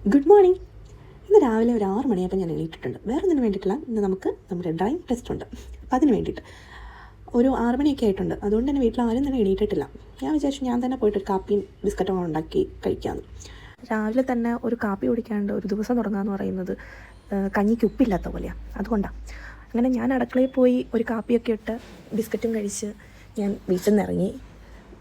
Good morning. ഇന്ന് രാവിലെ ഒരു 6 മണിയായപ്പോൾ ഞാൻ എണീറ്റിട്ടുണ്ട്. വേറെ ഒന്നിനും വേണ്ടിയിട്ടില്ല, ഇന്ന് നമുക്ക് നമ്മുടെ ഡ്രൈവിംഗ് ടെസ്റ്റ് ഉണ്ട്. അപ്പോൾ അതിന് വേണ്ടിയിട്ട് ഒരു 6 മണിയൊക്കെ ആയിട്ടുണ്ട്. അതുകൊണ്ട് തന്നെ വീട്ടിൽ ആരും തന്നെ എണീറ്റിട്ടില്ല. ഞാൻ വിചാരിച്ചു ഞാൻ തന്നെ പോയിട്ട് ഒരു കാപ്പിയും ബിസ്ക്കറ്റും ഉണ്ടാക്കി കഴിക്കാമെന്ന്. രാവിലെ തന്നെ ഒരു കാപ്പി കുടിക്കാണ്ട് ഒരു ദിവസം തുടങ്ങാമെന്ന് പറയുന്നത് കഞ്ഞിക്ക് ഉപ്പില്ലാത്ത പോലെയാണ്. അതുകൊണ്ടാണ് അങ്ങനെ ഞാൻ അടുക്കളയിൽ പോയി ഒരു കാപ്പിയൊക്കെ ഇട്ട് ബിസ്ക്കറ്റും കഴിച്ച് ഞാൻ വീട്ടിൽ നിന്ന് ഇറങ്ങി.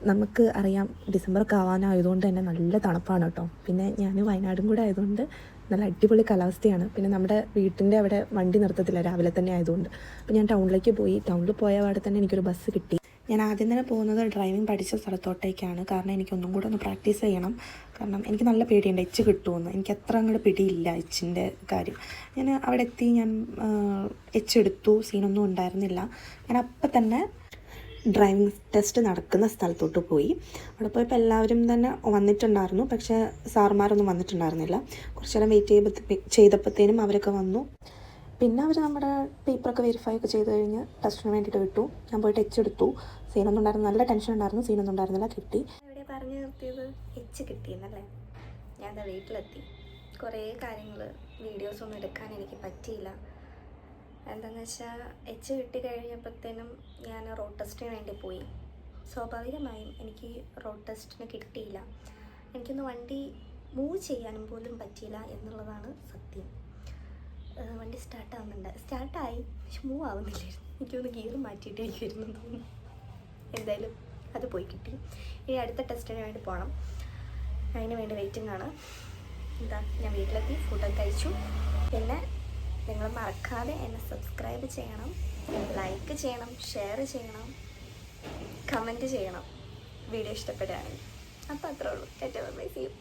നമുക്ക് അറിയാം ഡിസംബറൊക്കെ ആവാനായതുകൊണ്ട് തന്നെ നല്ല തണുപ്പാണ് കേട്ടോ. പിന്നെ ഞാൻ വയനാടും കൂടെ ആയതുകൊണ്ട് നല്ല അടിപൊളി കാലാവസ്ഥയാണ്. പിന്നെ നമ്മുടെ വീട്ടിൻ്റെ അവിടെ വണ്ടി നിർത്തത്തില്ല രാവിലെ തന്നെ ആയതുകൊണ്ട്. അപ്പോൾ ഞാൻ ടൗണിലേക്ക് പോയി. ടൗണിൽ പോയ പാടെ തന്നെ എനിക്കൊരു ബസ് കിട്ടി. ഞാൻ ആദ്യം തന്നെ പോകുന്നത് ഡ്രൈവിംഗ് പഠിച്ച സ്ഥലത്തോട്ടേക്കാണ്. കാരണം എനിക്കൊന്നും കൂടെ ഒന്ന് പ്രാക്ടീസ് ചെയ്യണം. കാരണം എനിക്ക് നല്ല പേടിയുണ്ട് എച്ച് കിട്ടുമെന്ന്. എനിക്ക് അത്ര അങ്ങോട്ട് പിടിയില്ല എച്ചിൻ്റെ കാര്യം. ഞാൻ അവിടെ എത്തി, ഞാൻ എച്ച് എടുത്തു, സീനൊന്നും ഉണ്ടായിരുന്നില്ല. ഞാൻ അപ്പം തന്നെ ഡ്രൈവിംഗ് ടെസ്റ്റ് നടക്കുന്ന സ്ഥലത്തോട്ട് പോയി. അവിടെ പോയപ്പോൾ എല്ലാവരും തന്നെ വന്നിട്ടുണ്ടായിരുന്നു, പക്ഷേ സാറുമാരൊന്നും വന്നിട്ടുണ്ടായിരുന്നില്ല. കുറച്ച് നേരം വെയിറ്റ് ചെയ്തപ്പോഴത്തേനും അവരൊക്കെ വന്നു. പിന്നെ അവർ നമ്മുടെ പേപ്പറൊക്കെ വെരിഫൈ ഒക്കെ ചെയ്ത് കഴിഞ്ഞ് ടെസ്റ്റിന് വേണ്ടിയിട്ട് വിട്ടു. ഞാൻ പോയിട്ട് എച്ച് എടുത്തു. സീനൊന്നും ഉണ്ടായിരുന്നു, നല്ല ടെൻഷൻ ഉണ്ടായിരുന്നു. സീനൊന്നും ഉണ്ടായിരുന്നില്ല, കിട്ടി. ഇവിടെ പറഞ്ഞു നിർത്തിയത് എച്ച് കിട്ടിയെന്നല്ലേ. ഞാൻ എന്താ വീട്ടിലെത്തി. കുറേ കാര്യങ്ങൾ വീഡിയോസൊന്നും എടുക്കാൻ എനിക്ക് പറ്റിയില്ല. എന്താണെന്ന് വെച്ചാൽ എച്ച് കിട്ടി കഴിഞ്ഞപ്പോഴത്തേനും ഞാൻ റോഡ് ടെസ്റ്റിന് വേണ്ടി പോയി. സ്വാഭാവികമായും എനിക്ക് റോഡ് ടെസ്റ്റിന് കിട്ടിയില്ല. എനിക്കൊന്ന് വണ്ടി മൂവ് ചെയ്യാനും പോലും പറ്റിയില്ല എന്നുള്ളതാണ് സത്യം. വണ്ടി സ്റ്റാർട്ടായി, പക്ഷെ മൂവ് ആവുന്നില്ലായിരുന്നു. എനിക്കൊന്ന് ഗിയർ മാറ്റിയിട്ട് എനിക്ക് വരുന്നു തോന്നുന്നു. എന്തായാലും അത് പോയി കിട്ടി. ഇനി അടുത്ത ടെസ്റ്റിന് വേണ്ടി പോകണം. അതിന് വേണ്ടി വെയിറ്റിംഗ് ആണ്. ഞാൻ വീട്ടിലെത്തി, ഫുഡൊക്കെ കഴിച്ചു. പിന്നെ നിങ്ങൾ മറക്കാതെ എന്നെ സബ്സ്ക്രൈബ് ചെയ്യണം, ലൈക്ക് ചെയ്യണം, ഷെയർ ചെയ്യണം, കമൻറ്റ് ചെയ്യണം വീഡിയോ ഇഷ്ടപ്പെടുകയാണെങ്കിൽ. അപ്പോൾ അത്രേ ഉള്ളൂ. Bye, see U.